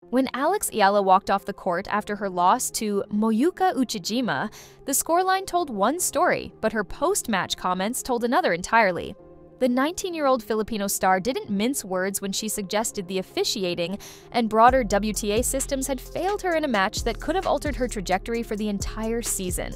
When Alex Eala walked off the court after her loss to Moyuka Uchijima, the scoreline told one story, but her post-match comments told another entirely. The 19-year-old Filipino star didn't mince words when she suggested the officiating and broader WTA systems had failed her in a match that could have altered her trajectory for the entire season.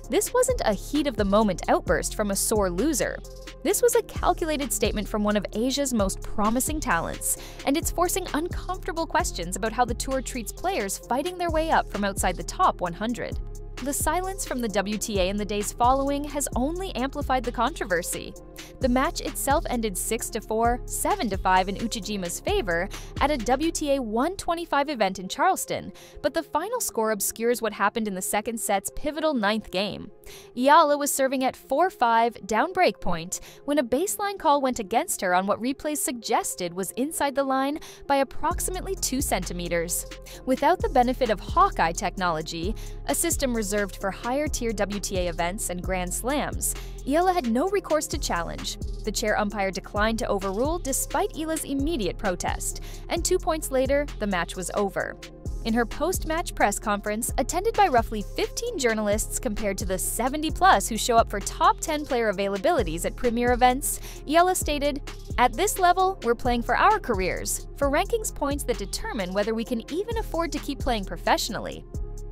This wasn't a heat-of-the-moment outburst from a sore loser. This was a calculated statement from one of Asia's most promising talents, and it's forcing uncomfortable questions about how the tour treats players fighting their way up from outside the top 100. The silence from the WTA in the days following has only amplified the controversy. The match itself ended 6-4, 7-5 in Uchijima's favor at a WTA 125 event in Charleston, but the final score obscures what happened in the second set's pivotal ninth game. Eala was serving at 4-5 down break point when a baseline call went against her on what replays suggested was inside the line by approximately 2 centimeters. Without the benefit of Hawkeye technology, a system reserved for higher-tier WTA events and Grand Slams, Eala had no recourse to challenge. The chair umpire declined to overrule despite Eala's immediate protest, and 2 points later, the match was over. In her post-match press conference, attended by roughly 15 journalists compared to the 70-plus who show up for top 10 player availabilities at premier events, Eala stated, "At this level, we're playing for our careers, for rankings points that determine whether we can even afford to keep playing professionally.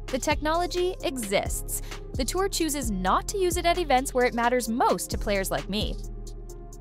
The technology exists. The tour chooses not to use it at events where it matters most to players like me."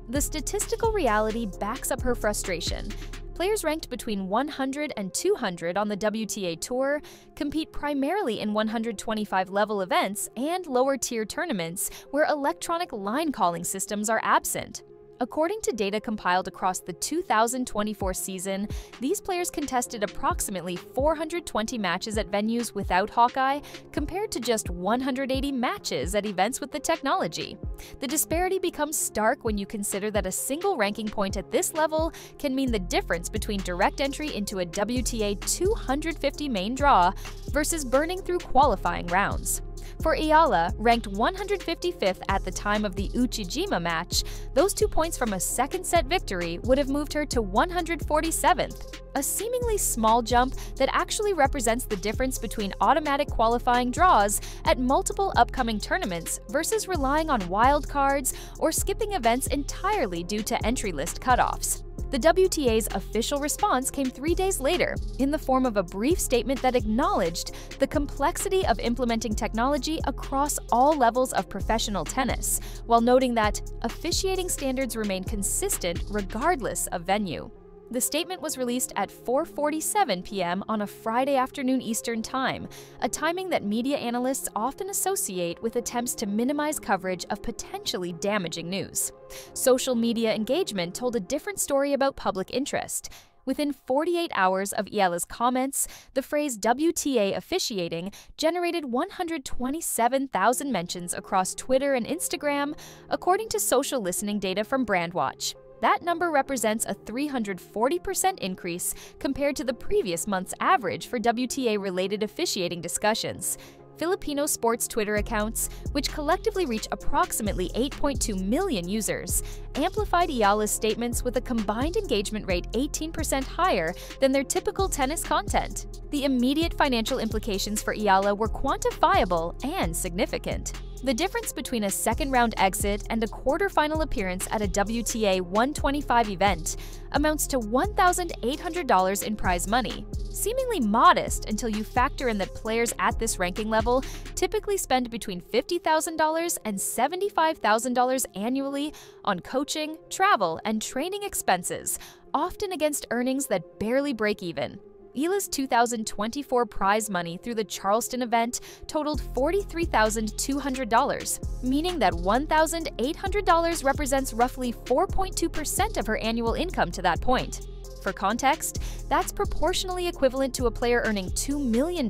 The statistical reality backs up her frustration. Players ranked between 100 and 200 on the WTA Tour compete primarily in 125-level events and lower-tier tournaments where electronic line calling systems are absent. According to data compiled across the 2024 season, these players contested approximately 420 matches at venues without Hawkeye, compared to just 180 matches at events with the technology. The disparity becomes stark when you consider that a single ranking point at this level can mean the difference between direct entry into a WTA 250 main draw versus burning through qualifying rounds. For Eala, ranked 155th at the time of the Uchijima match, those 2 points from a second-set victory would have moved her to 147th, a seemingly small jump that actually represents the difference between automatic qualifying draws at multiple upcoming tournaments versus relying on wild cards or skipping events entirely due to entry list cutoffs. The WTA's official response came 3 days later, in the form of a brief statement that acknowledged the complexity of implementing technology across all levels of professional tennis, while noting that officiating standards remain consistent regardless of venue. The statement was released at 4:47 p.m. on a Friday afternoon Eastern Time, a timing that media analysts often associate with attempts to minimize coverage of potentially damaging news. Social media engagement told a different story about public interest. Within 48 hours of Eala's comments, the phrase WTA officiating generated 127,000 mentions across Twitter and Instagram, according to social listening data from Brandwatch. That number represents a 340% increase compared to the previous month's average for WTA-related officiating discussions. Filipino sports Twitter accounts, which collectively reach approximately 8.2 million users, amplified Eala's statements with a combined engagement rate 18% higher than their typical tennis content. The immediate financial implications for Eala were quantifiable and significant. The difference between a second-round exit and a quarterfinal appearance at a WTA 125 event amounts to $1,800 in prize money, seemingly modest until you factor in that players at this ranking level typically spend between $50,000 and $75,000 annually on coaching, travel, and training expenses, often against earnings that barely break even. Eala's 2024 prize money through the Charleston event totaled $43,200, meaning that $1,800 represents roughly 4.2% of her annual income to that point. For context, that's proportionally equivalent to a player earning $2 million,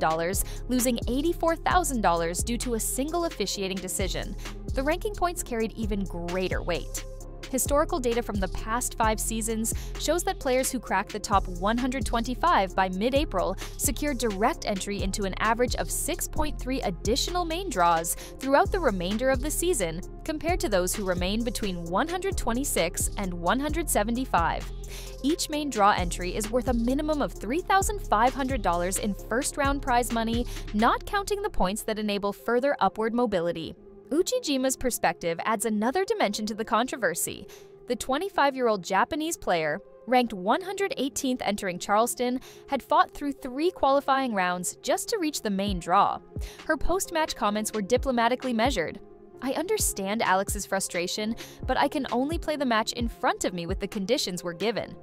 losing $84,000 due to a single officiating decision. The ranking points carried even greater weight. Historical data from the past 5 seasons shows that players who crack the top 125 by mid-April secure direct entry into an average of 6.3 additional main draws throughout the remainder of the season, compared to those who remain between 126 and 175. Each main draw entry is worth a minimum of $3,500 in first-round prize money, not counting the points that enable further upward mobility. Uchijima's perspective adds another dimension to the controversy. The 25-year-old Japanese player, ranked 118th entering Charleston, had fought through 3 qualifying rounds just to reach the main draw. Her post-match comments were diplomatically measured. "I understand Alex's frustration, but I can only play the match in front of me with the conditions we're given."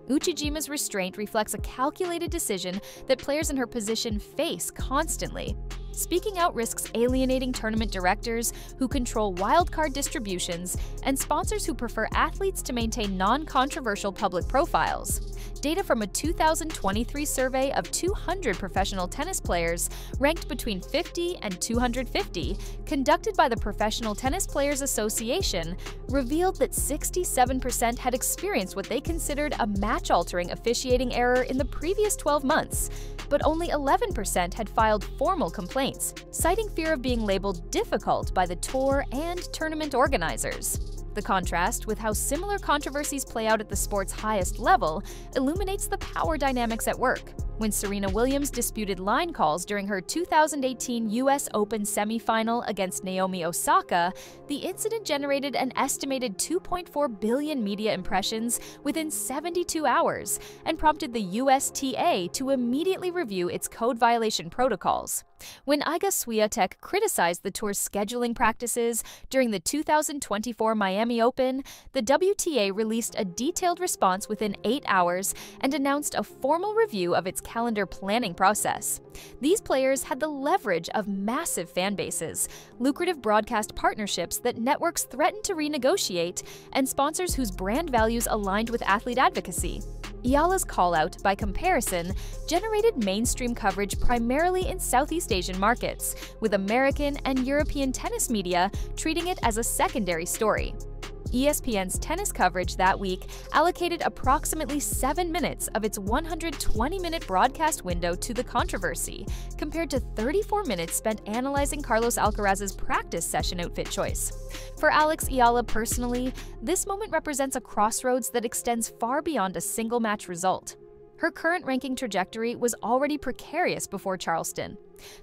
Uchijima's restraint reflects a calculated decision that players in her position face constantly. Speaking out risks alienating tournament directors who control wildcard distributions and sponsors who prefer athletes to maintain non-controversial public profiles. Data from a 2023 survey of 200 professional tennis players ranked between 50 and 250, conducted by the Professional Tennis Players Association, revealed that 67% had experienced what they considered a match-altering officiating error in the previous 12 months, but only 11% had filed formal complaints, citing fear of being labeled difficult by the tour and tournament organizers. The contrast with how similar controversies play out at the sport's highest level illuminates the power dynamics at work. When Serena Williams disputed line calls during her 2018 US Open semifinal against Naomi Osaka, the incident generated an estimated 2.4 billion media impressions within 72 hours and prompted the USTA to immediately review its code violation protocols. When Iga Swiatek criticized the tour's scheduling practices during the 2024 Miami Open, the WTA released a detailed response within 8 hours and announced a formal review of its calendar planning process. These players had the leverage of massive fan bases, lucrative broadcast partnerships that networks threatened to renegotiate, and sponsors whose brand values aligned with athlete advocacy. Eala's call-out, by comparison, generated mainstream coverage primarily in Southeast Asian markets, with American and European tennis media treating it as a secondary story. ESPN's tennis coverage that week allocated approximately 7 minutes of its 120-minute broadcast window to the controversy, compared to 34 minutes spent analyzing Carlos Alcaraz's practice session outfit choice. For Alex Eala personally, this moment represents a crossroads that extends far beyond a single match result. Her current ranking trajectory was already precarious before Charleston.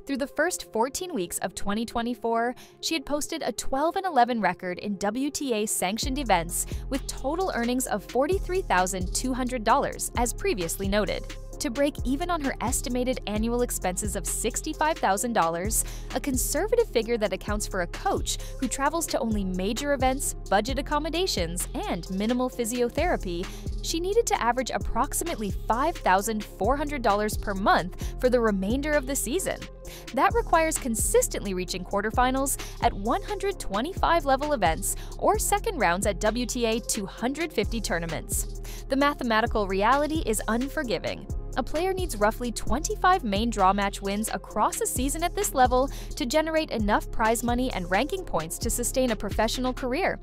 Through the first 14 weeks of 2024, she had posted a 12-11 record in WTA-sanctioned events with total earnings of $43,200, as previously noted. To break even on her estimated annual expenses of $65,000, a conservative figure that accounts for a coach who travels to only major events, budget accommodations, and minimal physiotherapy, she needed to average approximately $5,400 per month for the remainder of the season. That requires consistently reaching quarterfinals at 125-level events or second rounds at WTA 250 tournaments. The mathematical reality is unforgiving. A player needs roughly 25 main draw match wins across a season at this level to generate enough prize money and ranking points to sustain a professional career.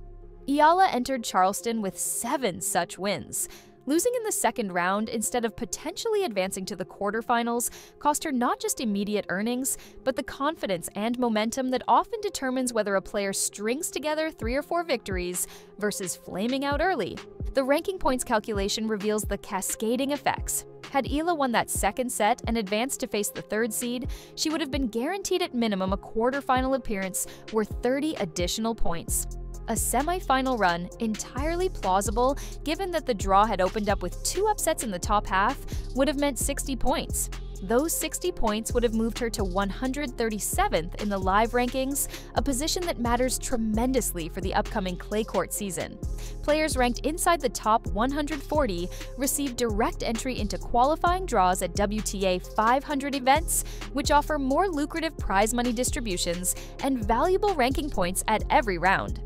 Eala entered Charleston with 7 such wins. Losing in the second round instead of potentially advancing to the quarterfinals cost her not just immediate earnings, but the confidence and momentum that often determines whether a player strings together 3 or 4 victories versus flaming out early. The ranking points calculation reveals the cascading effects. Had Eala won that second set and advanced to face the 3rd seed, she would have been guaranteed at minimum a quarterfinal appearance worth 30 additional points. A semi-final run, entirely plausible given that the draw had opened up with 2 upsets in the top half, would have meant 60 points. Those 60 points would have moved her to 137th in the live rankings, a position that matters tremendously for the upcoming clay court season. Players ranked inside the top 140 receive direct entry into qualifying draws at WTA 500 events, which offer more lucrative prize money distributions and valuable ranking points at every round.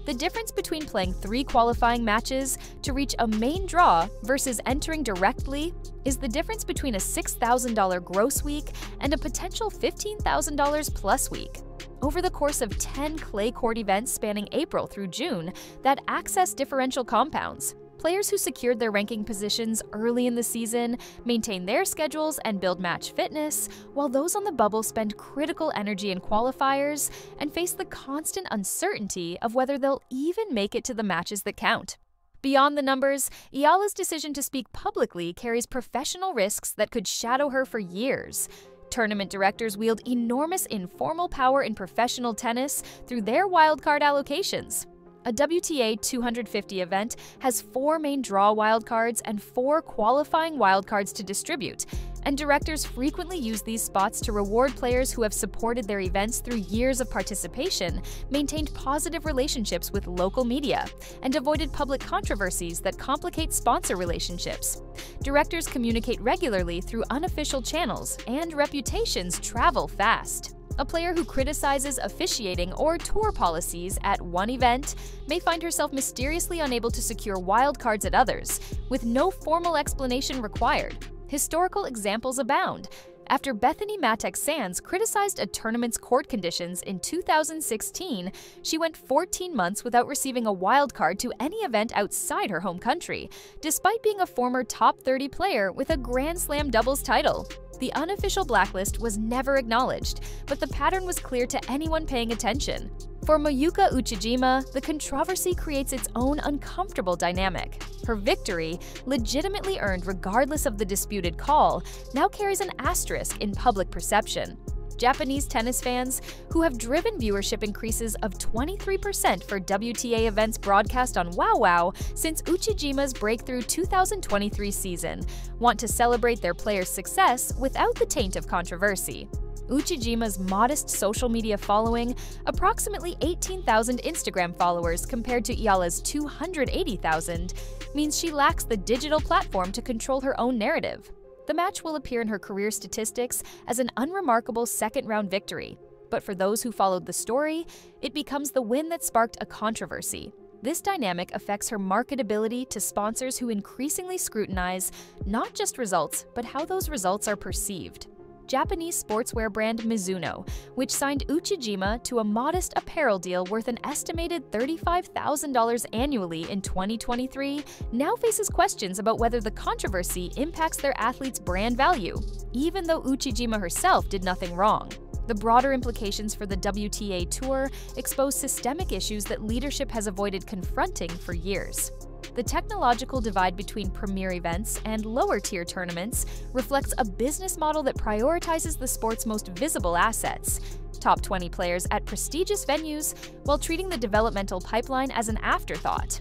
The difference between playing 3 qualifying matches to reach a main draw versus entering directly is the difference between a $6,000 gross week and a potential $15,000 plus week. Over the course of 10 clay court events spanning April through June that access differential compounds, players who secured their ranking positions early in the season maintain their schedules and build match fitness, while those on the bubble spend critical energy in qualifiers and face the constant uncertainty of whether they'll even make it to the matches that count. Beyond the numbers, Eala's decision to speak publicly carries professional risks that could shadow her for years. Tournament directors wield enormous informal power in professional tennis through their wildcard allocations. A WTA 250 event has 4 main draw wildcards and 4 qualifying wildcards to distribute, and directors frequently use these spots to reward players who have supported their events through years of participation, maintained positive relationships with local media, and avoided public controversies that complicate sponsor relationships. Directors communicate regularly through unofficial channels, and reputations travel fast. A player who criticizes officiating or tour policies at one event may find herself mysteriously unable to secure wildcards at others, with no formal explanation required. Historical examples abound. After Bethany Mattek-Sands criticized a tournament's court conditions in 2016, she went 14 months without receiving a wildcard to any event outside her home country, despite being a former top 30 player with a Grand Slam doubles title. The unofficial blacklist was never acknowledged, but the pattern was clear to anyone paying attention. For Moyuka Uchijima, the controversy creates its own uncomfortable dynamic. Her victory, legitimately earned regardless of the disputed call, now carries an asterisk in public perception. Japanese tennis fans, who have driven viewership increases of 23% for WTA events broadcast on WoWow since Uchijima's breakthrough 2023 season, want to celebrate their players' success without the taint of controversy. Uchijima's modest social media following, approximately 18,000 Instagram followers compared to Eala's 280,000, means she lacks the digital platform to control her own narrative. The match will appear in her career statistics as an unremarkable second-round victory, but for those who followed the story, it becomes the win that sparked a controversy. This dynamic affects her marketability to sponsors who increasingly scrutinize not just results, but how those results are perceived. Japanese sportswear brand Mizuno, which signed Uchijima to a modest apparel deal worth an estimated $35,000 annually in 2023, now faces questions about whether the controversy impacts their athlete's brand value, even though Uchijima herself did nothing wrong. The broader implications for the WTA Tour expose systemic issues that leadership has avoided confronting for years. The technological divide between premier events and lower-tier tournaments reflects a business model that prioritizes the sport's most visible assets, top 20 players at prestigious venues, while treating the developmental pipeline as an afterthought.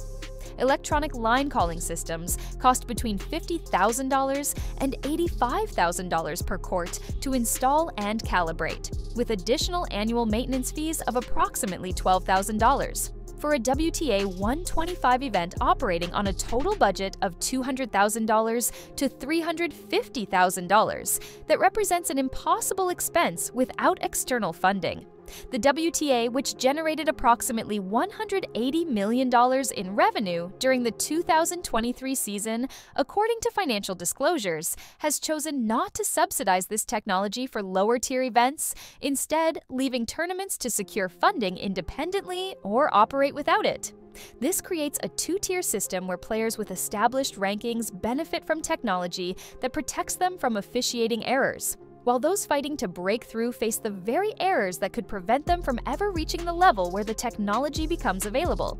Electronic line calling systems cost between $50,000 and $85,000 per court to install and calibrate, with additional annual maintenance fees of approximately $12,000. For a WTA 125 event operating on a total budget of $200,000 to $350,000, that represents an impossible expense without external funding. The WTA, which generated approximately $180 million in revenue during the 2023 season, according to financial disclosures, has chosen not to subsidize this technology for lower-tier events, instead leaving tournaments to secure funding independently or operate without it. This creates a two-tier system where players with established rankings benefit from technology that protects them from officiating errors, while those fighting to break through face the very errors that could prevent them from ever reaching the level where the technology becomes available.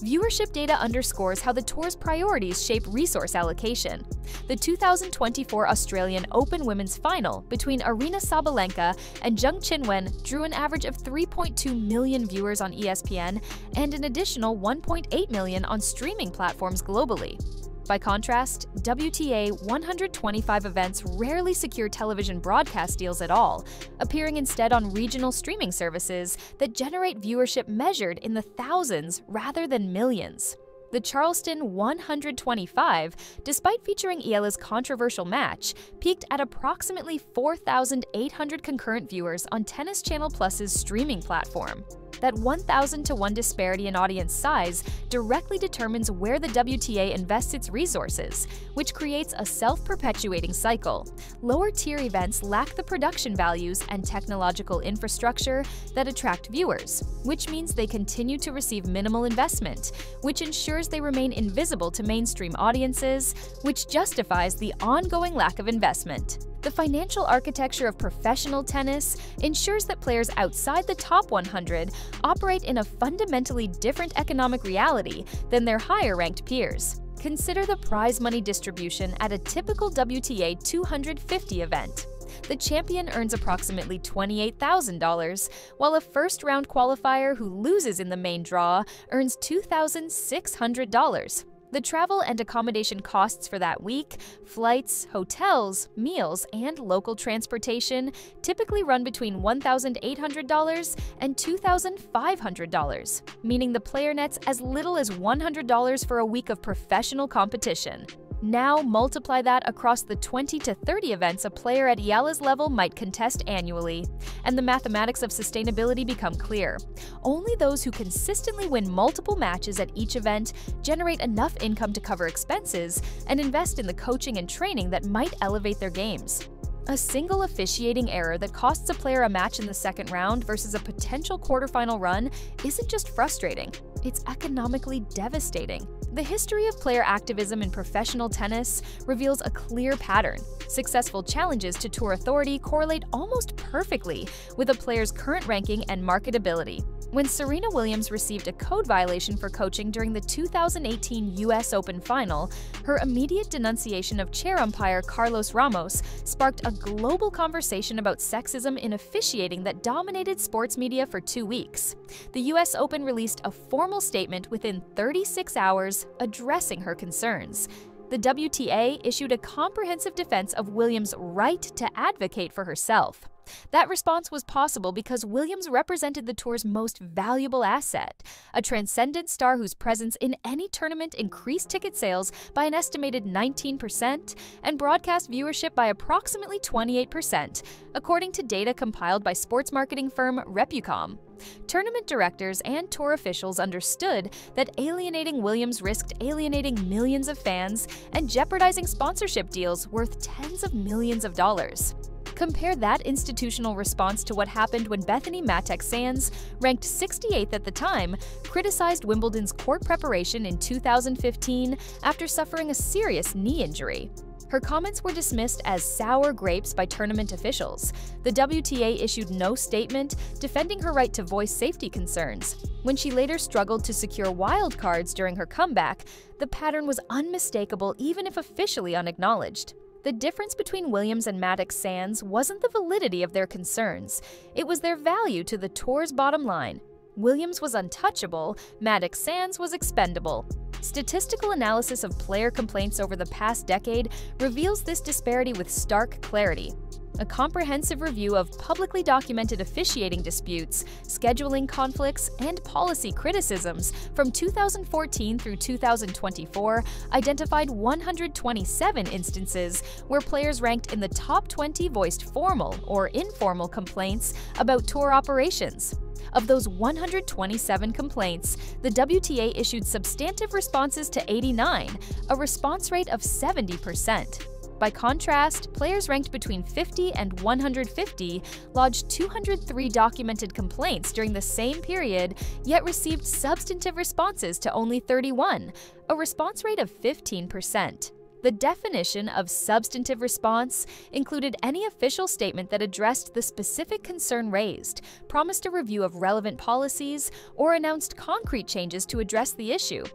Viewership data underscores how the tour's priorities shape resource allocation. The 2024 Australian Open Women's Final between Aryna Sabalenka and Zheng Qinwen drew an average of 3.2 million viewers on ESPN and an additional 1.8 million on streaming platforms globally. By contrast, WTA 125 events rarely secure television broadcast deals at all, appearing instead on regional streaming services that generate viewership measured in the thousands rather than millions. The Charleston 125, despite featuring Eala's controversial match, peaked at approximately 4,800 concurrent viewers on Tennis Channel Plus's streaming platform. that 1,000 to 1 disparity in audience size directly determines where the WTA invests its resources, which creates a self-perpetuating cycle. Lower-tier events lack the production values and technological infrastructure that attract viewers, which means they continue to receive minimal investment, which ensures they remain invisible to mainstream audiences, which justifies the ongoing lack of investment. The financial architecture of professional tennis ensures that players outside the top 100 operate in a fundamentally different economic reality than their higher-ranked peers. Consider the prize money distribution at a typical WTA 250 event. The champion earns approximately $28,000, while a first-round qualifier who loses in the main draw earns $2,600. The travel and accommodation costs for that week, flights, hotels, meals, and local transportation typically run between $1,800 and $2,500, meaning the player nets as little as $100 for a week of professional competition. Now multiply that across the 20 to 30 events a player at Eala's level might contest annually, and the mathematics of sustainability become clear. Only those who consistently win multiple matches at each event generate enough income to cover expenses and invest in the coaching and training that might elevate their games. A single officiating error that costs a player a match in the second round versus a potential quarterfinal run isn't just frustrating, it's economically devastating. The history of player activism in professional tennis reveals a clear pattern. Successful challenges to tour authority correlate almost perfectly with a player's current ranking and marketability. When Serena Williams received a code violation for coaching during the 2018 US Open final, her immediate denunciation of chair umpire Carlos Ramos sparked a global conversation about sexism in officiating that dominated sports media for 2 weeks. The US Open released a formal statement within 36 hours addressing her concerns. The WTA issued a comprehensive defense of Williams' right to advocate for herself. That response was possible because Williams represented the tour's most valuable asset, a transcendent star whose presence in any tournament increased ticket sales by an estimated 19% and broadcast viewership by approximately 28%, according to data compiled by sports marketing firm Repucom. Tournament directors and tour officials understood that alienating Williams risked alienating millions of fans and jeopardizing sponsorship deals worth tens of millions of dollars. Compare that institutional response to what happened when Bethany Mattek-Sands, ranked 68th at the time, criticized Wimbledon's court preparation in 2015 after suffering a serious knee injury. Her comments were dismissed as sour grapes by tournament officials. The WTA issued no statement defending her right to voice safety concerns. When she later struggled to secure wildcards during her comeback, the pattern was unmistakable even if officially unacknowledged. The difference between Williams and Mattek-Sands wasn't the validity of their concerns, it was their value to the tour's bottom line. Williams was untouchable, Mattek-Sands was expendable. Statistical analysis of player complaints over the past decade reveals this disparity with stark clarity. A comprehensive review of publicly documented officiating disputes, scheduling conflicts, and policy criticisms from 2014 through 2024 identified 127 instances where players ranked in the top 20 voiced formal or informal complaints about tour operations. Of those 127 complaints, the WTA issued substantive responses to 89, a response rate of 70%. By contrast, players ranked between 50 and 150 lodged 203 documented complaints during the same period, yet received substantive responses to only 31, a response rate of 15%. The definition of substantive response included any official statement that addressed the specific concern raised, promised a review of relevant policies, or announced concrete changes to address the issue.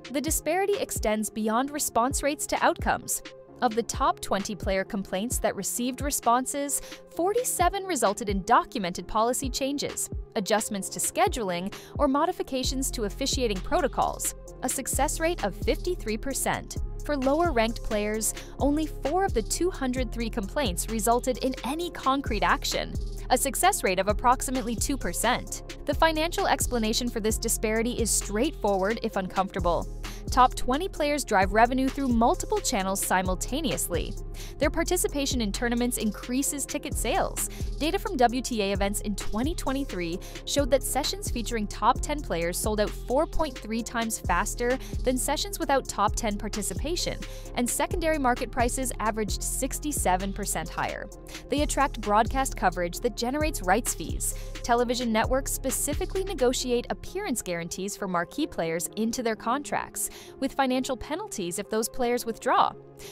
The disparity extends beyond response rates to outcomes. Of the top 20 player complaints that received responses, 47 resulted in documented policy changes, adjustments to scheduling, or modifications to officiating protocols, a success rate of 53%. For lower-ranked players, only 4 of the 203 complaints resulted in any concrete action, a success rate of approximately 2%. The financial explanation for this disparity is straightforward if uncomfortable. Top 20 players drive revenue through multiple channels simultaneously. Their participation in tournaments increases ticket sales. Data from WTA events in 2023 showed that sessions featuring top 10 players sold out 4.3 times faster than sessions without top 10 participation, and secondary market prices averaged 67% higher. They attract broadcast coverage that generates rights fees. Television networks specifically negotiate appearance guarantees for marquee players into their contracts, with financial penalties if those players withdraw.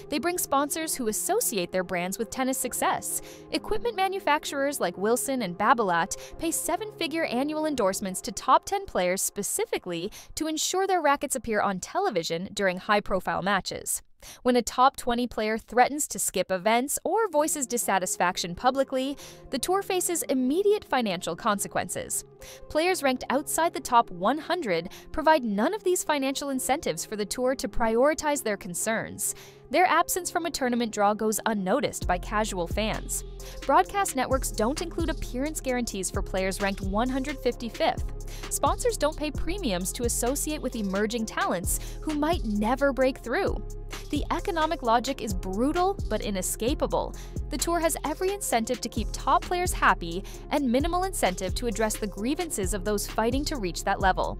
They bring sponsors who associate their brands with tennis success. Equipment manufacturers like Wilson and Babolat pay seven-figure annual endorsements to top 10 players specifically to ensure their rackets appear on television during high-profile matches. When a top 20 player threatens to skip events or voices dissatisfaction publicly, the tour faces immediate financial consequences. Players ranked outside the top 100 provide none of these financial incentives for the tour to prioritize their concerns. Their absence from a tournament draw goes unnoticed by casual fans. Broadcast networks don't include appearance guarantees for players ranked 155th. Sponsors don't pay premiums to associate with emerging talents who might never break through. The economic logic is brutal but inescapable. The tour has every incentive to keep top players happy and minimal incentive to address the grievances of those fighting to reach that level.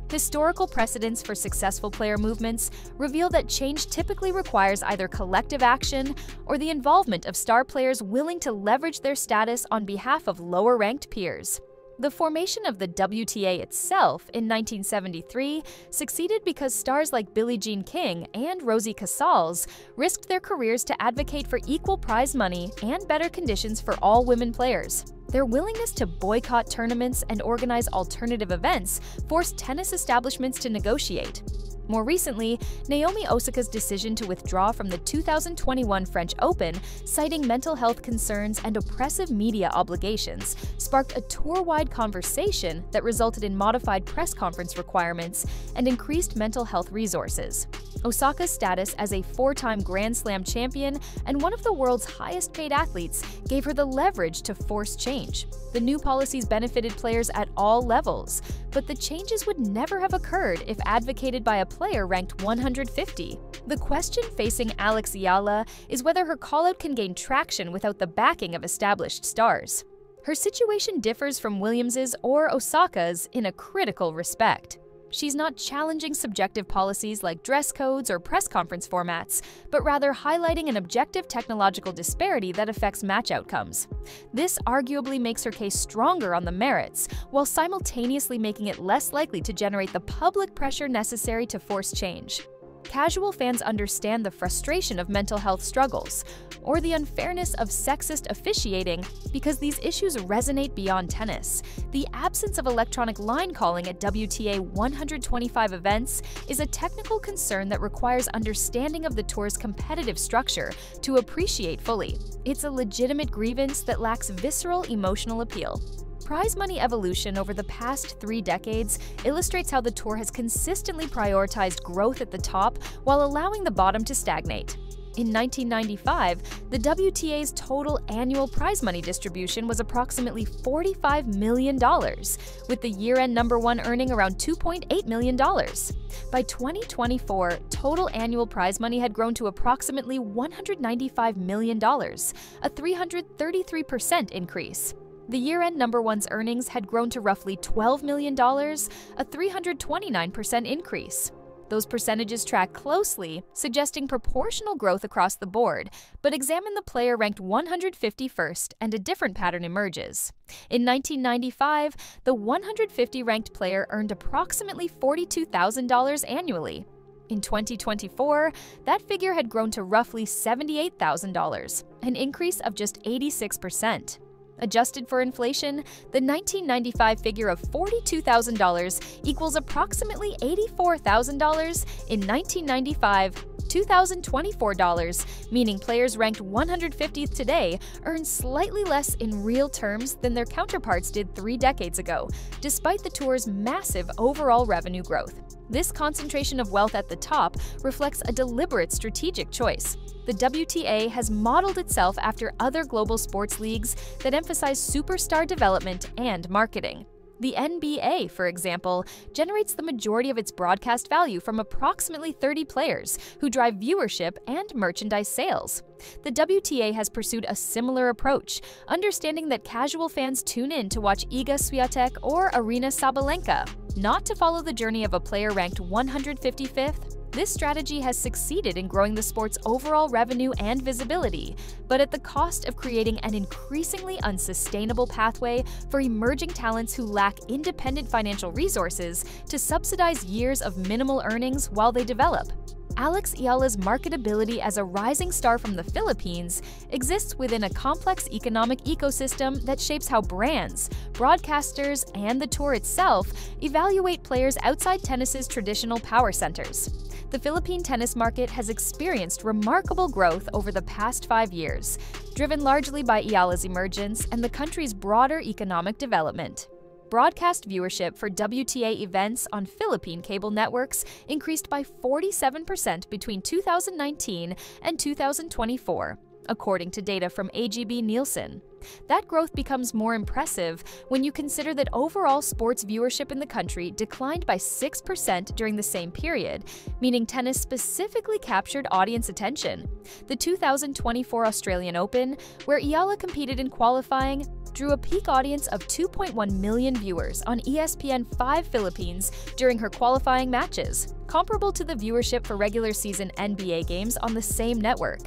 Historical precedents for successful player movements reveal that change typically requires either collective action or the involvement of star players willing to leverage their status on behalf of lower-ranked peers. The formation of the WTA itself in 1973 succeeded because stars like Billie Jean King and Rosie Casals risked their careers to advocate for equal prize money and better conditions for all women players. Their willingness to boycott tournaments and organize alternative events forced tennis establishments to negotiate. More recently, Naomi Osaka's decision to withdraw from the 2021 French Open, citing mental health concerns and oppressive media obligations, sparked a tour-wide conversation that resulted in modified press conference requirements and increased mental health resources. Osaka's status as a four-time Grand Slam champion and one of the world's highest-paid athletes gave her the leverage to force change. The new policies benefited players at all levels, but the changes would never have occurred if advocated by a player ranked 150. The question facing Alex Eala is whether her call-out can gain traction without the backing of established stars. Her situation differs from Williams's or Osaka's in a critical respect. She's not challenging subjective policies like dress codes or press conference formats, but rather highlighting an objective technological disparity that affects match outcomes. This arguably makes her case stronger on the merits, while simultaneously making it less likely to generate the public pressure necessary to force change. Casual fans understand the frustration of mental health struggles, or the unfairness of sexist officiating, because these issues resonate beyond tennis. The absence of electronic line calling at WTA 125 events is a technical concern that requires understanding of the tour's competitive structure to appreciate fully. It's a legitimate grievance that lacks visceral emotional appeal. Prize money evolution over the past 3 decades illustrates how the tour has consistently prioritized growth at the top while allowing the bottom to stagnate. In 1995, the WTA's total annual prize money distribution was approximately $45 million, with the year-end #1 earning around $2.8 million. By 2024, total annual prize money had grown to approximately $195 million, a 333% increase. The year-end #1's earnings had grown to roughly $12 million, a 329% increase. Those percentages track closely, suggesting proportional growth across the board, but examine the player ranked 151st and a different pattern emerges. In 1995, the 150-ranked player earned approximately $42,000 annually. In 2024, that figure had grown to roughly $78,000, an increase of just 86%. Adjusted for inflation, the 1995 figure of $42,000 equals approximately $84,000 in 1995, $2,024, meaning players ranked 150th today earn slightly less in real terms than their counterparts did 3 decades ago, despite the tour's massive overall revenue growth. This concentration of wealth at the top reflects a deliberate strategic choice. The WTA has modeled itself after other global sports leagues that emphasize superstar development and marketing. The NBA, for example, generates the majority of its broadcast value from approximately 30 players who drive viewership and merchandise sales. The WTA has pursued a similar approach, understanding that casual fans tune in to watch Iga Swiatek or Aryna Sabalenka, not to follow the journey of a player ranked 155th. This strategy has succeeded in growing the sport's overall revenue and visibility, but at the cost of creating an increasingly unsustainable pathway for emerging talents who lack independent financial resources to subsidize years of minimal earnings while they develop. Alex Eala's marketability as a rising star from the Philippines exists within a complex economic ecosystem that shapes how brands, broadcasters, and the tour itself evaluate players outside tennis's traditional power centers. The Philippine tennis market has experienced remarkable growth over the past 5 years, driven largely by Eala's emergence and the country's broader economic development. Broadcast viewership for WTA events on Philippine cable networks increased by 47% between 2019 and 2024, according to data from AGB Nielsen. That growth becomes more impressive when you consider that overall sports viewership in the country declined by 6% during the same period, meaning tennis specifically captured audience attention. The 2024 Australian Open, where Eala competed in qualifying, drew a peak audience of 2.1 million viewers on ESPN5 Philippines during her qualifying matches, comparable to the viewership for regular season NBA games on the same network.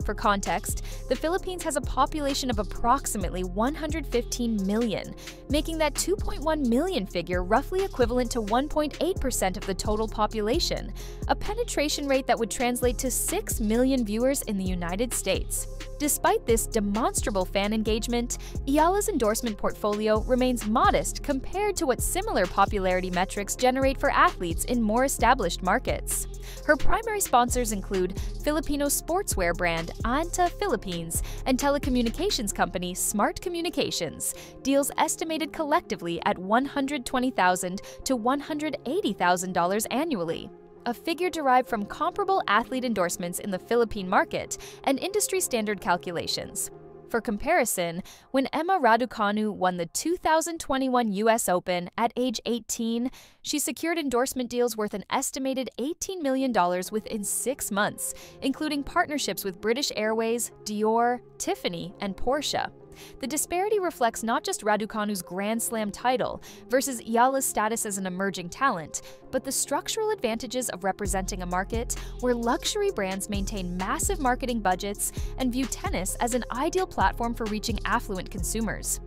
For context, the Philippines has a population of approximately 115 million, making that 2.1 million figure roughly equivalent to 1.8% of the total population, a penetration rate that would translate to 6 million viewers in the United States. Despite this demonstrable fan engagement, Eala's endorsement portfolio remains modest compared to what similar popularity metrics generate for athletes in more established markets. Her primary sponsors include Filipino sportswear brand Anta Philippines and telecommunications company Smart Communications, deals estimated collectively at $120,000 to $180,000 annually, a figure derived from comparable athlete endorsements in the Philippine market and industry standard calculations. For comparison, when Emma Raducanu won the 2021 US Open at age 18, she secured endorsement deals worth an estimated $18 million within 6 months, including partnerships with British Airways, Dior, Tiffany, and Porsche. The disparity reflects not just Raducanu's Grand Slam title versus Eala's status as an emerging talent, but the structural advantages of representing a market where luxury brands maintain massive marketing budgets and view tennis as an ideal platform for reaching affluent consumers.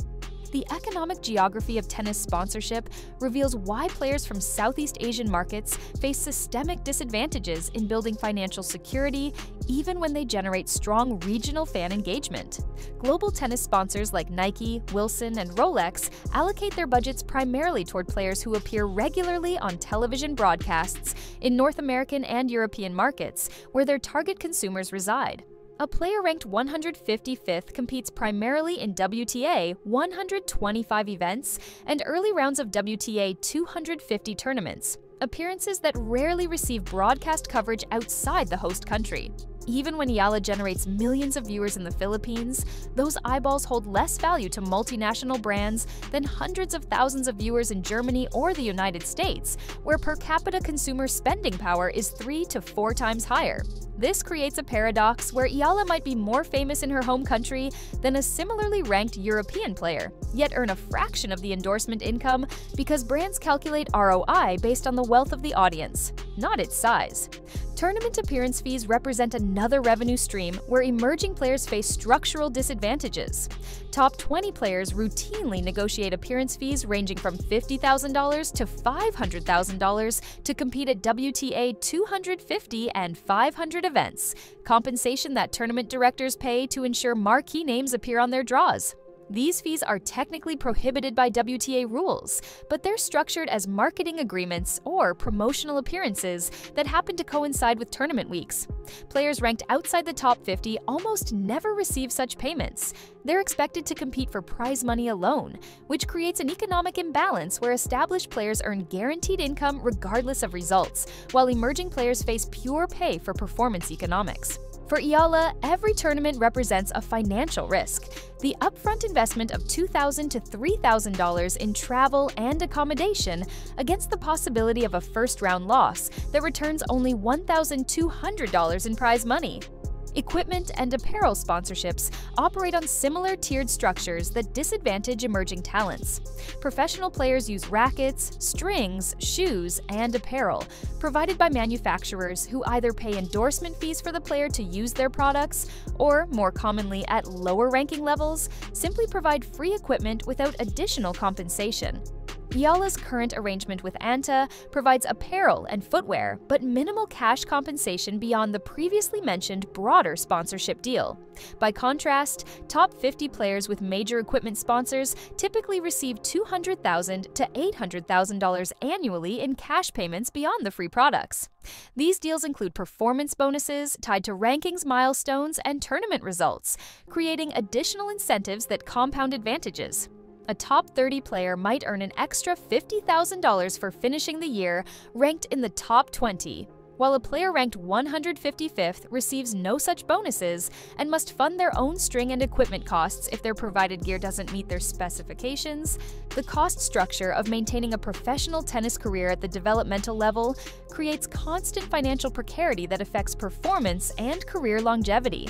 The economic geography of tennis sponsorship reveals why players from Southeast Asian markets face systemic disadvantages in building financial security, even when they generate strong regional fan engagement. Global tennis sponsors like Nike, Wilson, and Rolex allocate their budgets primarily toward players who appear regularly on television broadcasts in North American and European markets, where their target consumers reside. A player ranked 155th competes primarily in WTA 125 events and early rounds of WTA 250 tournaments, appearances that rarely receive broadcast coverage outside the host country. Even when Eala generates millions of viewers in the Philippines, those eyeballs hold less value to multinational brands than hundreds of thousands of viewers in Germany or the United States, where per capita consumer spending power is 3 to 4 times higher. This creates a paradox where Eala might be more famous in her home country than a similarly ranked European player, yet earn a fraction of the endorsement income because brands calculate ROI based on the wealth of the audience, not its size. Tournament appearance fees represent another revenue stream where emerging players face structural disadvantages. Top 20 players routinely negotiate appearance fees ranging from $50,000 to $500,000 to compete at WTA 250 and 500 events, compensation that tournament directors pay to ensure marquee names appear on their draws. These fees are technically prohibited by WTA rules, but they're structured as marketing agreements or promotional appearances that happen to coincide with tournament weeks. Players ranked outside the top 50 almost never receive such payments. They're expected to compete for prize money alone, which creates an economic imbalance where established players earn guaranteed income regardless of results, while emerging players face pure pay for performance economics. For Eala, every tournament represents a financial risk. The upfront investment of $2,000 to $3,000 in travel and accommodation against the possibility of a first-round loss that returns only $1,200 in prize money. Equipment and apparel sponsorships operate on similar tiered structures that disadvantage emerging talents. Professional players use rackets, strings, shoes, and apparel provided by manufacturers who either pay endorsement fees for the player to use their products or, more commonly at lower ranking levels, simply provide free equipment without additional compensation. Eala's current arrangement with Anta provides apparel and footwear, but minimal cash compensation beyond the previously mentioned broader sponsorship deal. By contrast, top 50 players with major equipment sponsors typically receive $200,000 to $800,000 annually in cash payments beyond the free products. These deals include performance bonuses tied to rankings milestones and tournament results, creating additional incentives that compound advantages. A top 30 player might earn an extra $50,000 for finishing the year ranked in the top 20, while a player ranked 155th receives no such bonuses and must fund their own string and equipment costs if their provided gear doesn't meet their specifications. The cost structure of maintaining a professional tennis career at the developmental level creates constant financial precarity that affects performance and career longevity.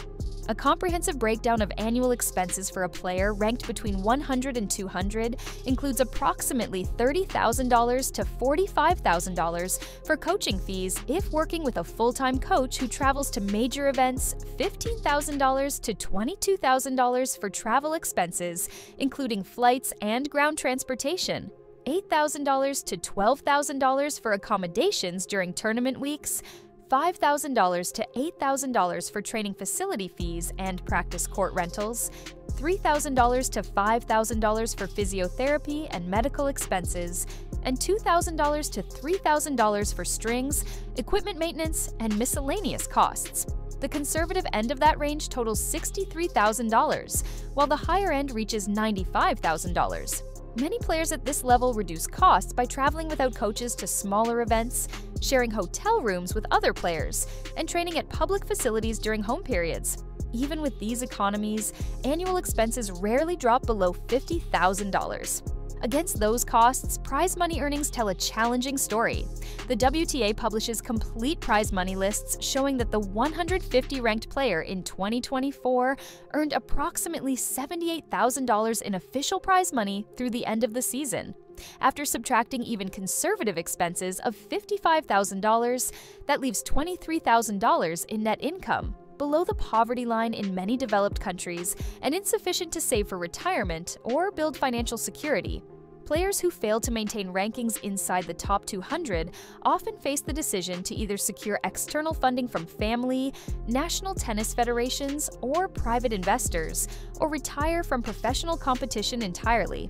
A comprehensive breakdown of annual expenses for a player ranked between 100 and 200 includes approximately $30,000 to $45,000 for coaching fees if working with a full-time coach who travels to major events, $15,000 to $22,000 for travel expenses, including flights and ground transportation, $8,000 to $12,000 for accommodations during tournament weeks, $5,000 to $8,000 for training facility fees and practice court rentals, $3,000 to $5,000 for physiotherapy and medical expenses, and $2,000 to $3,000 for strings, equipment maintenance, and miscellaneous costs. The conservative end of that range totals $63,000, while the higher end reaches $95,000. Many players at this level reduce costs by traveling without coaches to smaller events, sharing hotel rooms with other players, and training at public facilities during home periods. Even with these economies, annual expenses rarely drop below $50,000. Against those costs, prize money earnings tell a challenging story. The WTA publishes complete prize money lists showing that the 150 ranked player in 2024 earned approximately $78,000 in official prize money through the end of the season. After subtracting even conservative expenses of $55,000, that leaves $23,000 in net income, below the poverty line in many developed countries and insufficient to save for retirement or build financial security. Players who fail to maintain rankings inside the top 200 often face the decision to either secure external funding from family, national tennis federations, or private investors, or retire from professional competition entirely.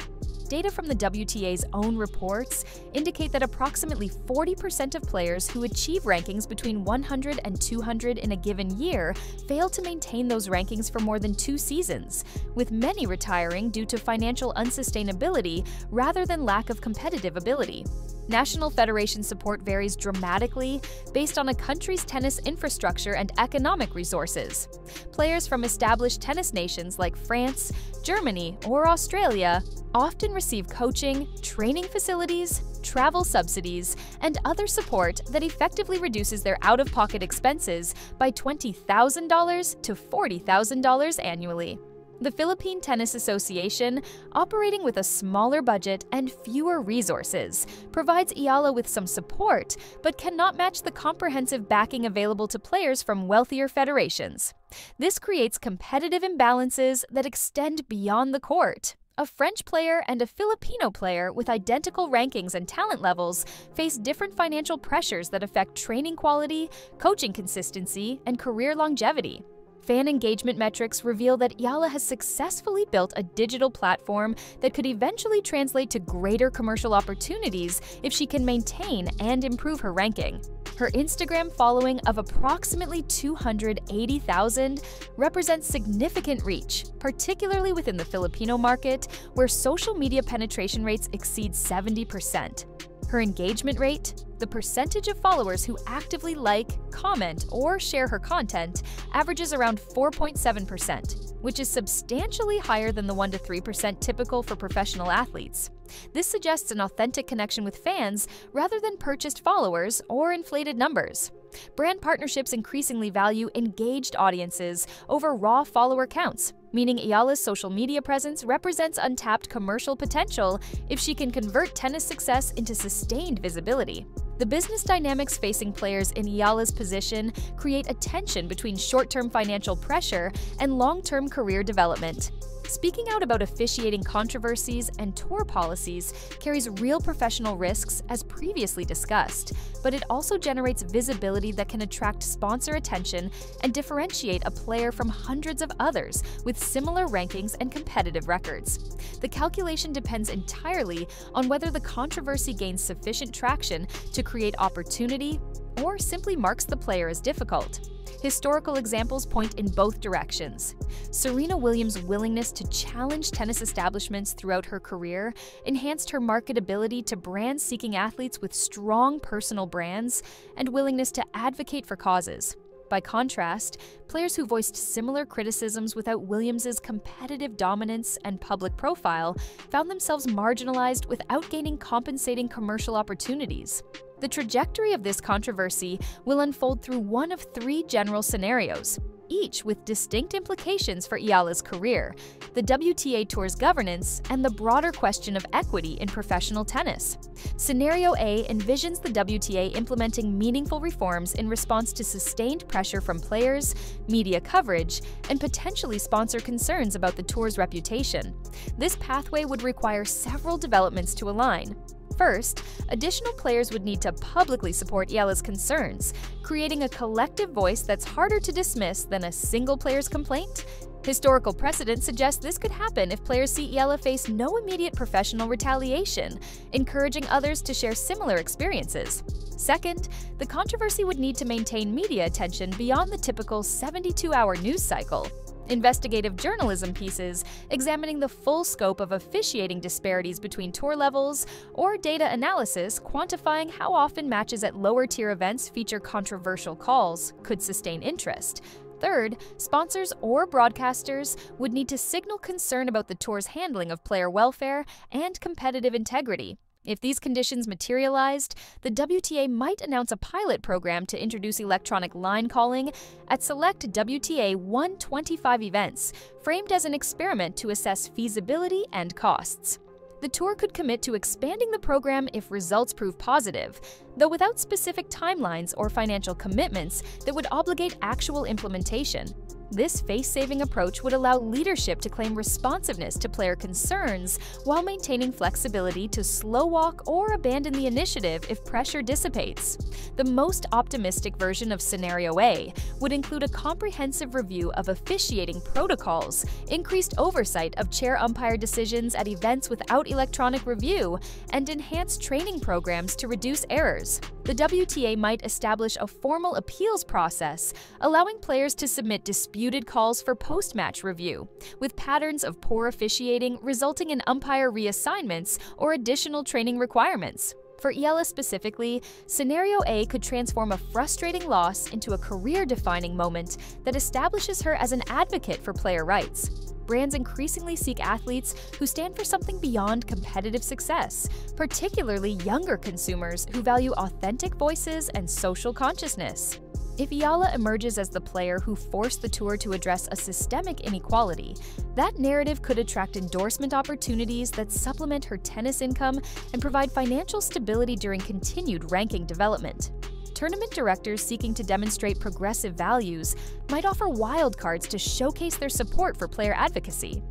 Data from the WTA's own reports indicate that approximately 40% of players who achieve rankings between 100 and 200 in a given year fail to maintain those rankings for more than 2 seasons, with many retiring due to financial unsustainability rather than lack of competitive ability. National federation support varies dramatically based on a country's tennis infrastructure and economic resources. Players from established tennis nations like France, Germany, or Australia often receive coaching, training facilities, travel subsidies, and other support that effectively reduces their out-of-pocket expenses by $20,000 to $40,000 annually. The Philippine Tennis Association, operating with a smaller budget and fewer resources, provides Eala with some support, but cannot match the comprehensive backing available to players from wealthier federations. This creates competitive imbalances that extend beyond the court. A French player and a Filipino player with identical rankings and talent levels face different financial pressures that affect training quality, coaching consistency, and career longevity. Fan engagement metrics reveal that Eala has successfully built a digital platform that could eventually translate to greater commercial opportunities if she can maintain and improve her ranking. Her Instagram following of approximately 280,000 represents significant reach, particularly within the Filipino market, where social media penetration rates exceed 70%. Her engagement rate, The percentage of followers who actively like, comment, or share her content averages around 4.7%, which is substantially higher than the 1 to 3% typical for professional athletes. This suggests an authentic connection with fans rather than purchased followers or inflated numbers. Brand partnerships increasingly value engaged audiences over raw follower counts, meaning Eala's social media presence represents untapped commercial potential if she can convert tennis success into sustained visibility. The business dynamics facing players in Eala's position create a tension between short-term financial pressure and long-term career development. Speaking out about officiating controversies and tour policies carries real professional risks as previously discussed, but it also generates visibility that can attract sponsor attention and differentiate a player from hundreds of others with similar rankings and competitive records. The calculation depends entirely on whether the controversy gains sufficient traction to create opportunity or simply marks the player as difficult. Historical examples point in both directions. Serena Williams' willingness to challenge tennis establishments throughout her career enhanced her marketability to brands-seeking athletes with strong personal brands and willingness to advocate for causes. By contrast, players who voiced similar criticisms without Williams' competitive dominance and public profile found themselves marginalized without gaining compensating commercial opportunities. The trajectory of this controversy will unfold through one of 3 general scenarios, each with distinct implications for Eala's career: the WTA Tour's governance and the broader question of equity in professional tennis. Scenario A envisions the WTA implementing meaningful reforms in response to sustained pressure from players, media coverage, and potentially sponsor concerns about the tour's reputation. This pathway would require several developments to align. First, additional players would need to publicly support Eala's concerns, creating a collective voice that's harder to dismiss than a single player's complaint. Historical precedent suggests this could happen if players see Eala face no immediate professional retaliation, encouraging others to share similar experiences. Second, the controversy would need to maintain media attention beyond the typical 72-hour news cycle. Investigative journalism pieces examining the full scope of officiating disparities between tour levels, or data analysis quantifying how often matches at lower-tier events feature controversial calls could sustain interest. Third, sponsors or broadcasters would need to signal concern about the tour's handling of player welfare and competitive integrity. If these conditions materialized, the WTA might announce a pilot program to introduce electronic line calling at select WTA 125 events, framed as an experiment to assess feasibility and costs. The tour could commit to expanding the program if results prove positive, though without specific timelines or financial commitments that would obligate actual implementation. This face-saving approach would allow leadership to claim responsiveness to player concerns while maintaining flexibility to slow walk or abandon the initiative if pressure dissipates. The most optimistic version of Scenario A would include a comprehensive review of officiating protocols, increased oversight of chair-umpire decisions at events without electronic review, and enhanced training programs to reduce errors. The WTA might establish a formal appeals process, allowing players to submit disputed calls for post-match review, with patterns of poor officiating resulting in umpire reassignments or additional training requirements. For Eala specifically, Scenario A could transform a frustrating loss into a career-defining moment that establishes her as an advocate for player rights. Brands increasingly seek athletes who stand for something beyond competitive success, particularly younger consumers who value authentic voices and social consciousness. If Eala emerges as the player who forced the tour to address a systemic inequality, that narrative could attract endorsement opportunities that supplement her tennis income and provide financial stability during continued ranking development. Tournament directors seeking to demonstrate progressive values might offer wildcards to showcase their support for player advocacy.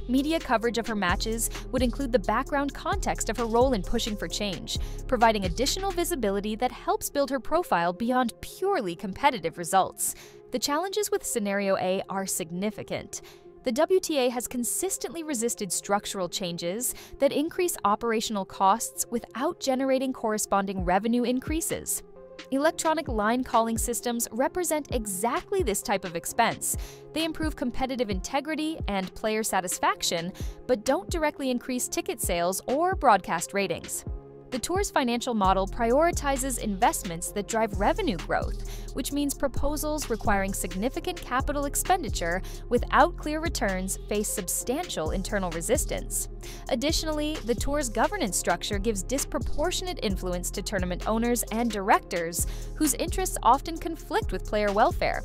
Media coverage of her matches would include the background context of her role in pushing for change, providing additional visibility that helps build her profile beyond purely competitive results. The challenges with Scenario A are significant. The WTA has consistently resisted structural changes that increase operational costs without generating corresponding revenue increases. Electronic line calling systems represent exactly this type of expense. They improve competitive integrity and player satisfaction, but don't directly increase ticket sales or broadcast ratings. The tour's financial model prioritizes investments that drive revenue growth, which means proposals requiring significant capital expenditure without clear returns face substantial internal resistance. Additionally, the tour's governance structure gives disproportionate influence to tournament owners and directors, whose interests often conflict with player welfare.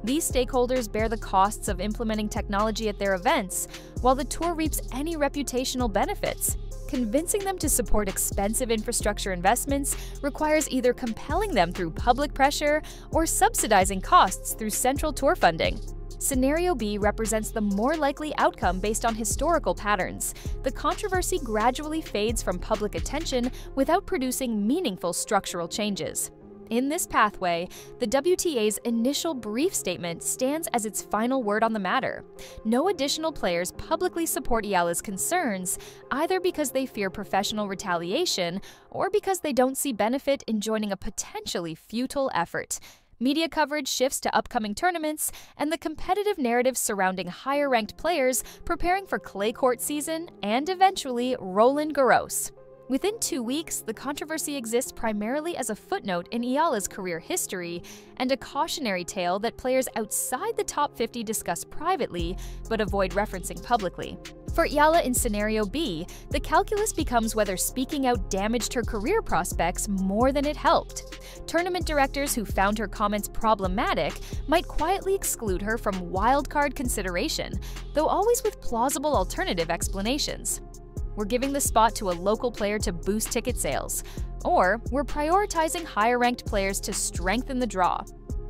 These stakeholders bear the costs of implementing technology at their events, while the tour reaps any reputational benefits. Convincing them to support expensive infrastructure investments requires either compelling them through public pressure or subsidizing costs through central tour funding. Scenario B represents the more likely outcome based on historical patterns. The controversy gradually fades from public attention without producing meaningful structural changes. In this pathway, the WTA's initial brief statement stands as its final word on the matter. No additional players publicly support Eala's concerns, either because they fear professional retaliation or because they don't see benefit in joining a potentially futile effort. Media coverage shifts to upcoming tournaments, and the competitive narrative surrounding higher-ranked players preparing for clay court season and eventually Roland Garros. Within 2 weeks, the controversy exists primarily as a footnote in Eala's career history and a cautionary tale that players outside the top 50 discuss privately but avoid referencing publicly. For Eala in Scenario B, the calculus becomes whether speaking out damaged her career prospects more than it helped. Tournament directors who found her comments problematic might quietly exclude her from wildcard consideration, though always with plausible alternative explanations. We're giving the spot to a local player to boost ticket sales, or we're prioritizing higher-ranked players to strengthen the draw.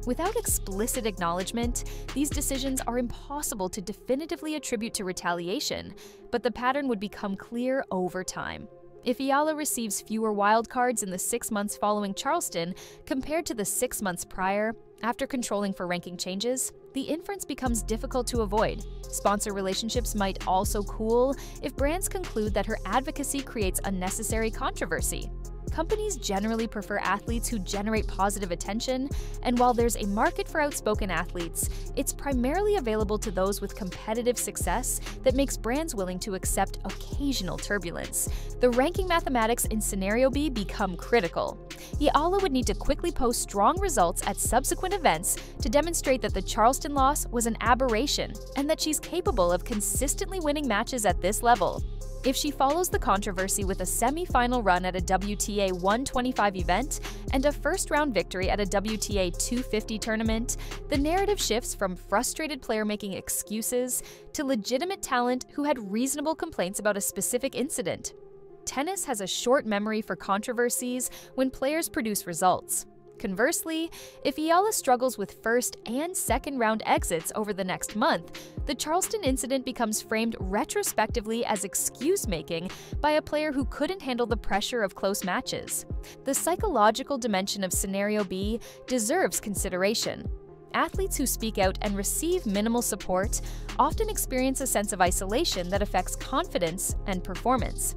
Without explicit acknowledgement, these decisions are impossible to definitively attribute to retaliation, but the pattern would become clear over time. If Eala receives fewer wildcards in the 6 months following Charleston compared to the 6 months prior, after controlling for ranking changes, the inference becomes difficult to avoid. Sponsor relationships might also cool if brands conclude that her advocacy creates unnecessary controversy. Companies generally prefer athletes who generate positive attention, and while there's a market for outspoken athletes, it's primarily available to those with competitive success that makes brands willing to accept occasional turbulence. The ranking mathematics in Scenario B become critical. Eala would need to quickly post strong results at subsequent events to demonstrate that the Charleston loss was an aberration and that she's capable of consistently winning matches at this level. If she follows the controversy with a semi-final run at a WTA 125 event and a first-round victory at a WTA 250 tournament, the narrative shifts from frustrated player making excuses to legitimate talent who had reasonable complaints about a specific incident. Tennis has a short memory for controversies when players produce results. Conversely, if Eala struggles with first and second round exits over the next month, the Charleston incident becomes framed retrospectively as excuse-making by a player who couldn't handle the pressure of close matches. The psychological dimension of Scenario B deserves consideration. Athletes who speak out and receive minimal support often experience a sense of isolation that affects confidence and performance.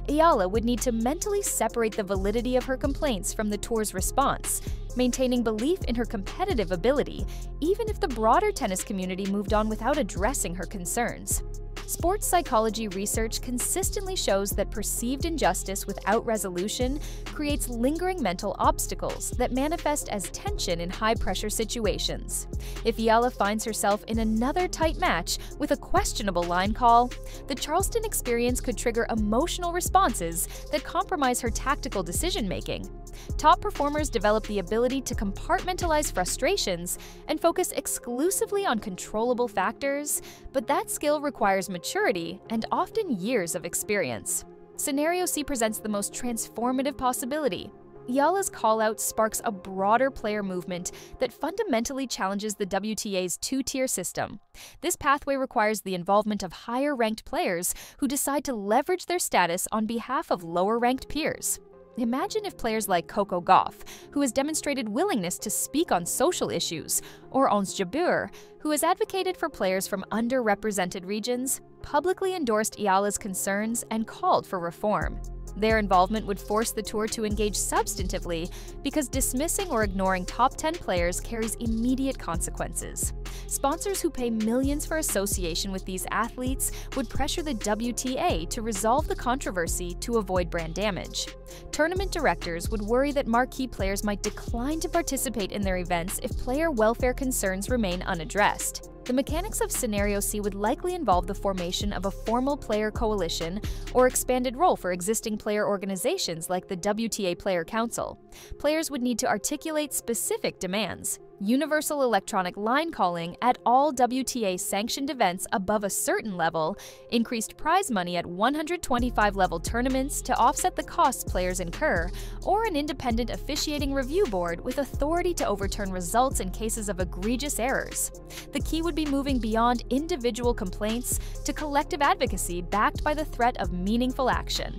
Eala would need to mentally separate the validity of her complaints from the tour's response, maintaining belief in her competitive ability, even if the broader tennis community moved on without addressing her concerns. Sports psychology research consistently shows that perceived injustice without resolution creates lingering mental obstacles that manifest as tension in high-pressure situations. If Eala finds herself in another tight match with a questionable line call, the Charleston experience could trigger emotional responses that compromise her tactical decision-making. Top performers develop the ability to compartmentalize frustrations and focus exclusively on controllable factors, but that skill requires maturity and often years of experience. Scenario C presents the most transformative possibility. Eala's call-out sparks a broader player movement that fundamentally challenges the WTA's two-tier system. This pathway requires the involvement of higher-ranked players who decide to leverage their status on behalf of lower-ranked peers. Imagine if players like Coco Gauff, who has demonstrated willingness to speak on social issues, or Ons Jabeur, who has advocated for players from underrepresented regions, publicly endorsed Eala's concerns and called for reform. Their involvement would force the tour to engage substantively because dismissing or ignoring top 10 players carries immediate consequences. Sponsors who pay millions for association with these athletes would pressure the WTA to resolve the controversy to avoid brand damage. Tournament directors would worry that marquee players might decline to participate in their events if player welfare concerns remain unaddressed. The mechanics of Scenario C would likely involve the formation of a formal player coalition or expanded role for existing player organizations like the WTA Player Council. Players would need to articulate specific demands. Universal electronic line calling at all WTA-sanctioned events above a certain level, increased prize money at 125-level tournaments to offset the costs players incur, or an independent officiating review board with authority to overturn results in cases of egregious errors. The key would be moving beyond individual complaints to collective advocacy backed by the threat of meaningful action.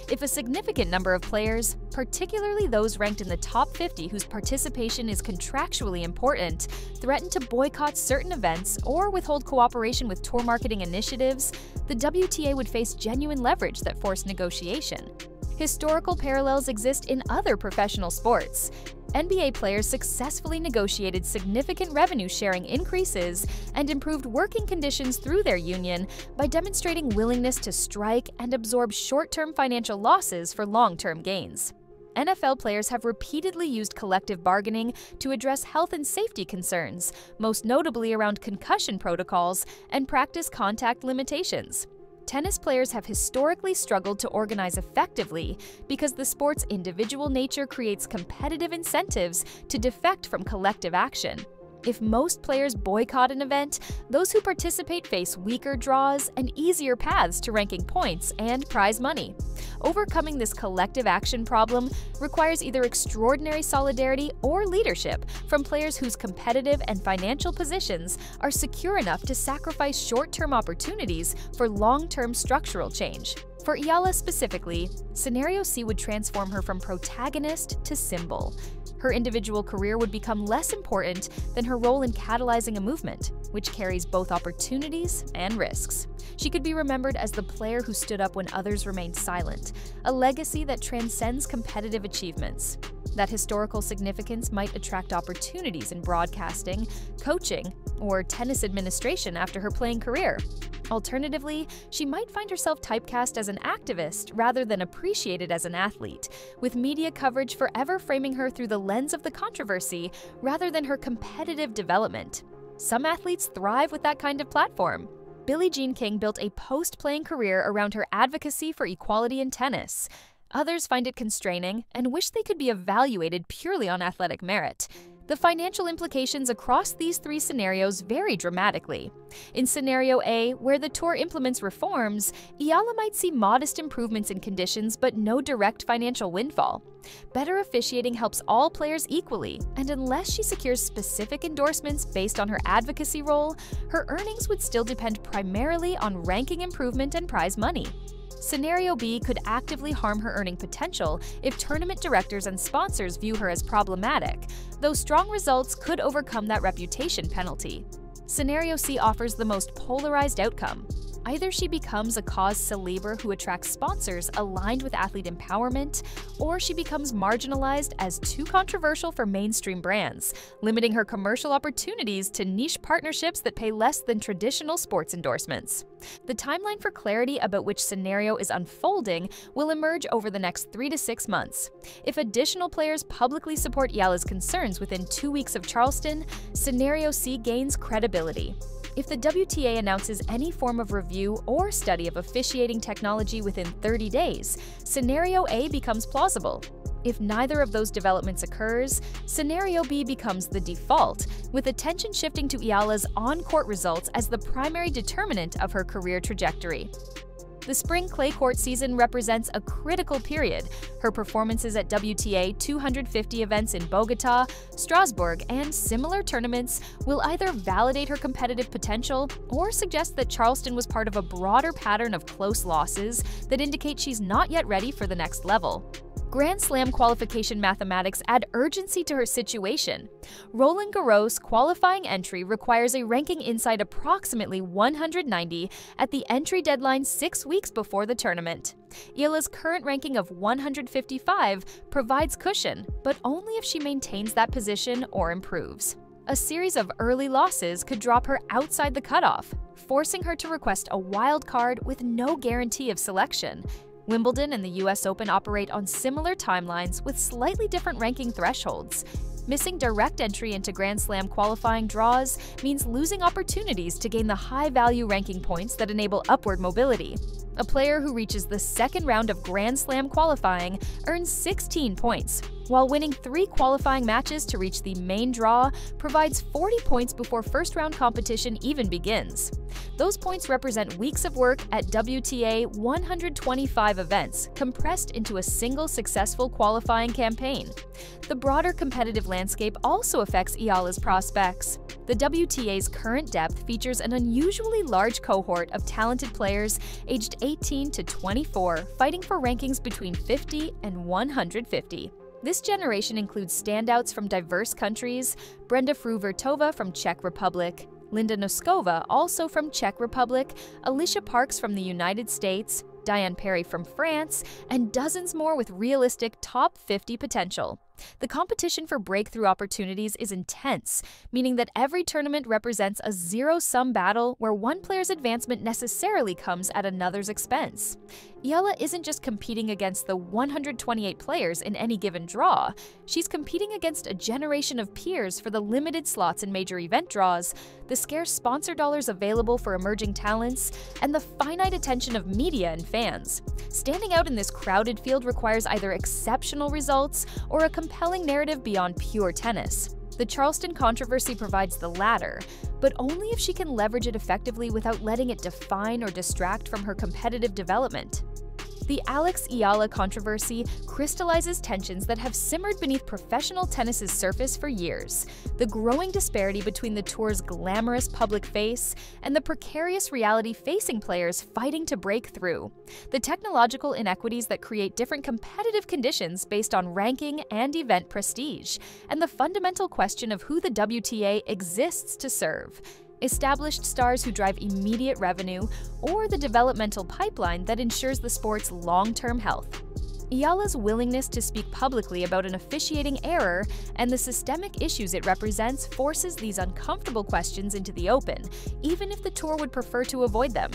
If a significant number of players, particularly those ranked in the top 50 whose participation is contractually important, threaten to boycott certain events or withhold cooperation with tour marketing initiatives, the WTA would face genuine leverage that forced negotiation. Historical parallels exist in other professional sports. NBA players successfully negotiated significant revenue-sharing increases and improved working conditions through their union by demonstrating willingness to strike and absorb short-term financial losses for long-term gains. NFL players have repeatedly used collective bargaining to address health and safety concerns, most notably around concussion protocols and practice contact limitations. Tennis players have historically struggled to organize effectively because the sport's individual nature creates competitive incentives to defect from collective action. If most players boycott an event, those who participate face weaker draws and easier paths to ranking points and prize money. Overcoming this collective action problem requires either extraordinary solidarity or leadership from players whose competitive and financial positions are secure enough to sacrifice short-term opportunities for long-term structural change. For Eala specifically, Scenario C would transform her from protagonist to symbol. Her individual career would become less important than her role in catalyzing a movement, which carries both opportunities and risks. She could be remembered as the player who stood up when others remained silent, a legacy that transcends competitive achievements. That historical significance might attract opportunities in broadcasting, coaching, or tennis administration after her playing career. Alternatively, she might find herself typecast as an activist rather than appreciated as an athlete, with media coverage forever framing her through the lens of the controversy rather than her competitive development. Some athletes thrive with that kind of platform. Billie Jean King built a post-playing career around her advocacy for equality in tennis. Others find it constraining and wish they could be evaluated purely on athletic merit. The financial implications across these three scenarios vary dramatically. In Scenario A, where the tour implements reforms, Eala might see modest improvements in conditions but no direct financial windfall. Better officiating helps all players equally, and unless she secures specific endorsements based on her advocacy role, her earnings would still depend primarily on ranking improvement and prize money. Scenario B could actively harm her earning potential if tournament directors and sponsors view her as problematic, though strong results could overcome that reputation penalty. Scenario C offers the most polarized outcome. Either she becomes a cause célèbre who attracts sponsors aligned with athlete empowerment, or she becomes marginalized as too controversial for mainstream brands, limiting her commercial opportunities to niche partnerships that pay less than traditional sports endorsements. The timeline for clarity about which scenario is unfolding will emerge over the next 3 to 6 months. If additional players publicly support Eala's concerns within 2 weeks of Charleston, Scenario C gains credibility. If the WTA announces any form of review or study of officiating technology within 30 days, Scenario A becomes plausible. If neither of those developments occurs, Scenario B becomes the default, with attention shifting to Eala's on-court results as the primary determinant of her career trajectory. The spring clay court season represents a critical period. Her performances at WTA 250 events in Bogota, Strasbourg, and similar tournaments will either validate her competitive potential or suggest that Charleston was part of a broader pattern of close losses that indicate she's not yet ready for the next level. Grand Slam qualification mathematics add urgency to her situation. Roland Garros qualifying entry requires a ranking inside approximately 190 at the entry deadline 6 weeks before the tournament. Eala's current ranking of 155 provides cushion, but only if she maintains that position or improves. A series of early losses could drop her outside the cutoff, forcing her to request a wild card with no guarantee of selection. Wimbledon and the US Open operate on similar timelines with slightly different ranking thresholds. Missing direct entry into Grand Slam qualifying draws means losing opportunities to gain the high-value ranking points that enable upward mobility. A player who reaches the second round of Grand Slam qualifying earns 16 points, while winning 3 qualifying matches to reach the main draw provides 40 points before first-round competition even begins. Those points represent weeks of work at WTA 125 events, compressed into a single successful qualifying campaign. The broader competitive landscape also affects Eala's prospects. The WTA's current depth features an unusually large cohort of talented players aged 18 to 24 fighting for rankings between 50 and 150. This generation includes standouts from diverse countries: Brenda Fruhvirtova from Czech Republic, Linda Noskova, also from Czech Republic, Alicia Parks from the United States, Diane Parry from France, and dozens more with realistic top 50 potential. The competition for breakthrough opportunities is intense, meaning that every tournament represents a zero-sum battle where one player's advancement necessarily comes at another's expense. Eala isn't just competing against the 128 players in any given draw, she's competing against a generation of peers for the limited slots in major event draws, the scarce sponsor dollars available for emerging talents, and the finite attention of media and fans. Standing out in this crowded field requires either exceptional results or a compelling narrative beyond pure tennis. The Charleston controversy provides the latter, but only if she can leverage it effectively without letting it define or distract from her competitive development. The Alex Eala controversy crystallizes tensions that have simmered beneath professional tennis's surface for years: the growing disparity between the tour's glamorous public face and the precarious reality facing players fighting to break through, the technological inequities that create different competitive conditions based on ranking and event prestige, and the fundamental question of who the WTA exists to serve: established stars who drive immediate revenue, or the developmental pipeline that ensures the sport's long-term health. Eala's willingness to speak publicly about an officiating error and the systemic issues it represents forces these uncomfortable questions into the open, even if the tour would prefer to avoid them.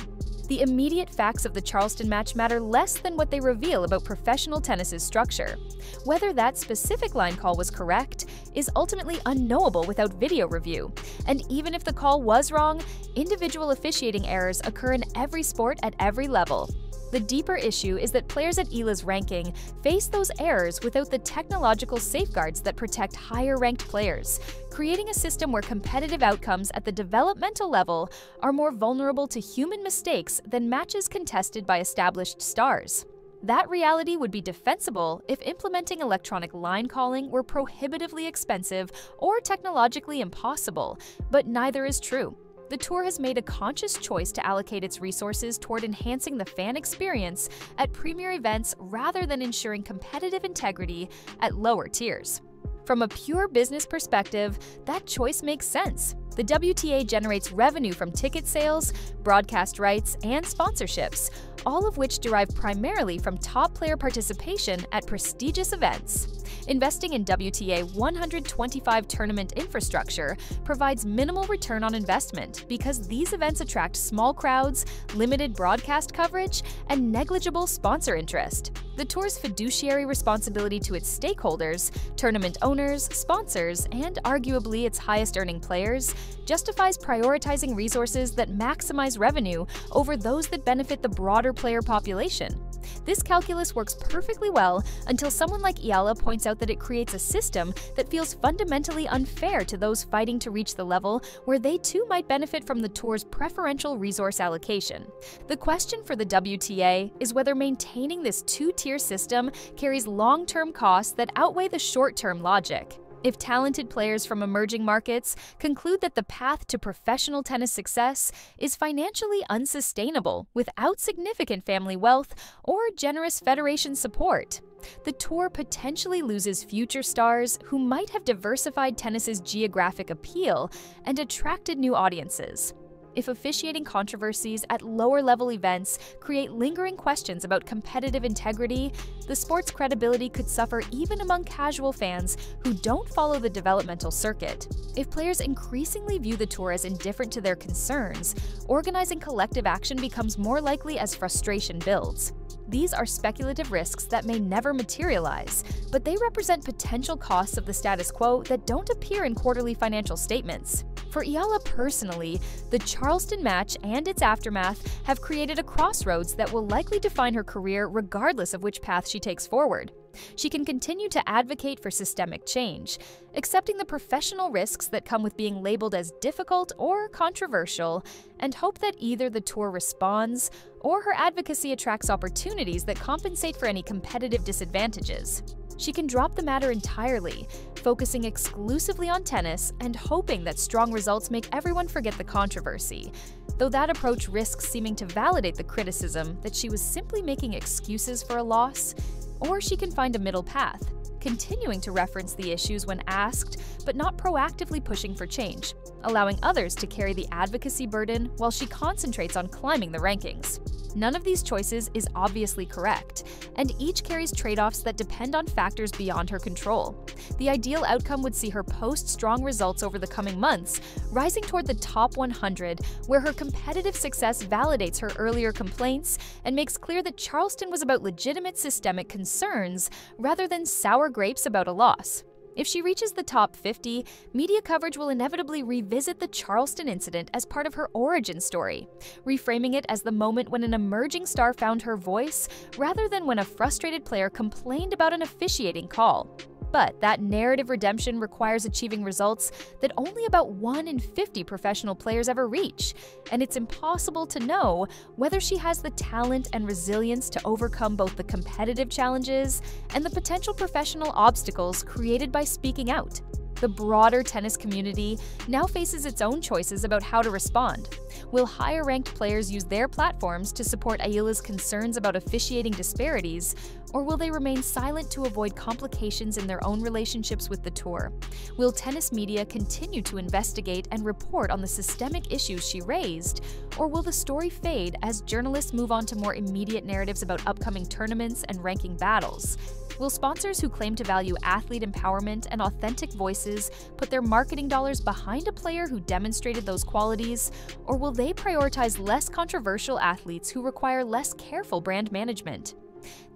The immediate facts of the Charleston match matter less than what they reveal about professional tennis's structure. Whether that specific line call was correct is ultimately unknowable without video review. And even if the call was wrong, individual officiating errors occur in every sport at every level. The deeper issue is that players at Eala's ranking face those errors without the technological safeguards that protect higher-ranked players, creating a system where competitive outcomes at the developmental level are more vulnerable to human mistakes than matches contested by established stars. That reality would be defensible if implementing electronic line calling were prohibitively expensive or technologically impossible, but neither is true. The tour has made a conscious choice to allocate its resources toward enhancing the fan experience at premier events rather than ensuring competitive integrity at lower tiers. From a pure business perspective, that choice makes sense. The WTA generates revenue from ticket sales, broadcast rights, and sponsorships, all of which derive primarily from top player participation at prestigious events. Investing in WTA 125 tournament infrastructure provides minimal return on investment because these events attract small crowds, limited broadcast coverage, and negligible sponsor interest. The tour's fiduciary responsibility to its stakeholders, tournament owners, sponsors, and arguably its highest-earning players, justifies prioritizing resources that maximize revenue over those that benefit the broader player population. This calculus works perfectly well until someone like Eala points out that it creates a system that feels fundamentally unfair to those fighting to reach the level where they too might benefit from the tour's preferential resource allocation. The question for the WTA is whether maintaining this two-tier system carries long-term costs that outweigh the short-term logic. If talented players from emerging markets conclude that the path to professional tennis success is financially unsustainable without significant family wealth or generous federation support, the tour potentially loses future stars who might have diversified tennis's geographic appeal and attracted new audiences. If officiating controversies at lower-level events create lingering questions about competitive integrity, the sport's credibility could suffer even among casual fans who don't follow the developmental circuit. If players increasingly view the tour as indifferent to their concerns, organizing collective action becomes more likely as frustration builds. These are speculative risks that may never materialize, but they represent potential costs of the status quo that don't appear in quarterly financial statements. For Eala personally, the Charleston match and its aftermath have created a crossroads that will likely define her career regardless of which path she takes forward. She can continue to advocate for systemic change, accepting the professional risks that come with being labeled as difficult or controversial, and hope that either the tour responds or her advocacy attracts opportunities that compensate for any competitive disadvantages. She can drop the matter entirely, focusing exclusively on tennis and hoping that strong results make everyone forget the controversy, though that approach risks seeming to validate the criticism that she was simply making excuses for a loss. Or she can find a middle path, continuing to reference the issues when asked, but not proactively pushing for change, allowing others to carry the advocacy burden while she concentrates on climbing the rankings. None of these choices is obviously correct, and each carries trade-offs that depend on factors beyond her control. The ideal outcome would see her post strong results over the coming months, rising toward the top 100, where her competitive success validates her earlier complaints and makes clear that Charleston was about legitimate systemic concerns rather than sour grapes about a loss. If she reaches the top 50, media coverage will inevitably revisit the Charleston incident as part of her origin story, reframing it as the moment when an emerging star found her voice rather than when a frustrated player complained about an officiating call. But that narrative redemption requires achieving results that only about 1 in 50 professional players ever reach, and it's impossible to know whether she has the talent and resilience to overcome both the competitive challenges and the potential professional obstacles created by speaking out. The broader tennis community now faces its own choices about how to respond. Will higher-ranked players use their platforms to support Eala's concerns about officiating disparities, or will they remain silent to avoid complications in their own relationships with the tour? Will tennis media continue to investigate and report on the systemic issues she raised, or will the story fade as journalists move on to more immediate narratives about upcoming tournaments and ranking battles? Will sponsors who claim to value athlete empowerment and authentic voices put their marketing dollars behind a player who demonstrated those qualities, or will they prioritize less controversial athletes who require less careful brand management?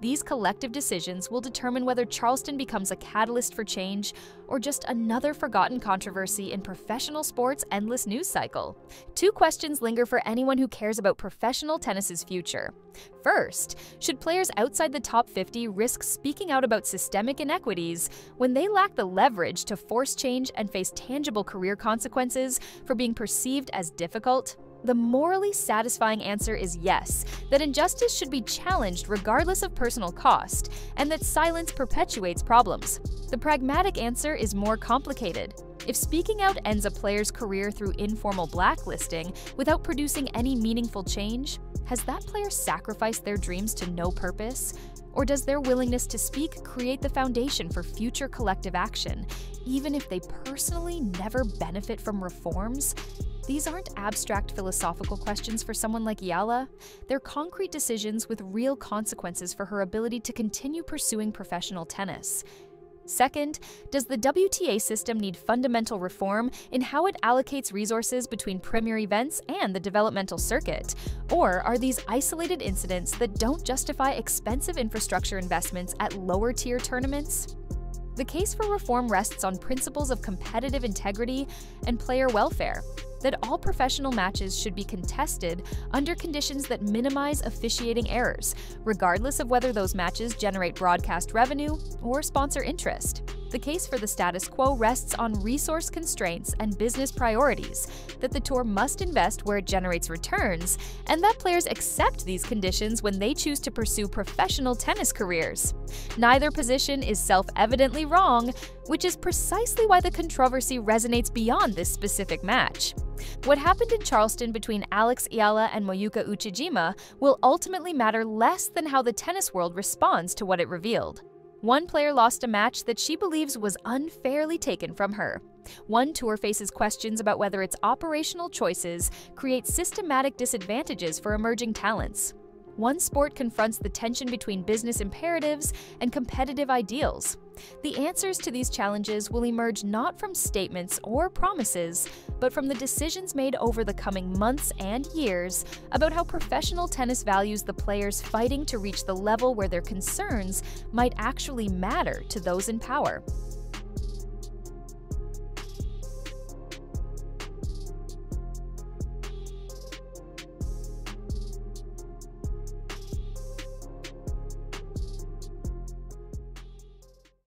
These collective decisions will determine whether Charleston becomes a catalyst for change or just another forgotten controversy in professional sports' endless news cycle. Two questions linger for anyone who cares about professional tennis's future. First, should players outside the top 50 risk speaking out about systemic inequities when they lack the leverage to force change and face tangible career consequences for being perceived as difficult? The morally satisfying answer is yes, that injustice should be challenged regardless of personal cost, and that silence perpetuates problems. The pragmatic answer is more complicated. If speaking out ends a player's career through informal blacklisting without producing any meaningful change, has that player sacrificed their dreams to no purpose? Or does their willingness to speak create the foundation for future collective action, even if they personally never benefit from reforms? These aren't abstract philosophical questions for someone like Eala. They're concrete decisions with real consequences for her ability to continue pursuing professional tennis. Second, does the WTA system need fundamental reform in how it allocates resources between premier events and the developmental circuit? Or are these isolated incidents that don't justify expensive infrastructure investments at lower-tier tournaments? The case for reform rests on principles of competitive integrity and player welfare, that all professional matches should be contested under conditions that minimize officiating errors, regardless of whether those matches generate broadcast revenue or sponsor interest. The case for the status quo rests on resource constraints and business priorities, that the tour must invest where it generates returns, and that players accept these conditions when they choose to pursue professional tennis careers. Neither position is self-evidently wrong, which is precisely why the controversy resonates beyond this specific match. What happened in Charleston between Alex Eala and Moyuka Uchijima will ultimately matter less than how the tennis world responds to what it revealed. One player lost a match that she believes was unfairly taken from her. One tour faces questions about whether its operational choices create systematic disadvantages for emerging talents. One sport confronts the tension between business imperatives and competitive ideals. The answers to these challenges will emerge not from statements or promises, but from the decisions made over the coming months and years about how professional tennis values the players fighting to reach the level where their concerns might actually matter to those in power.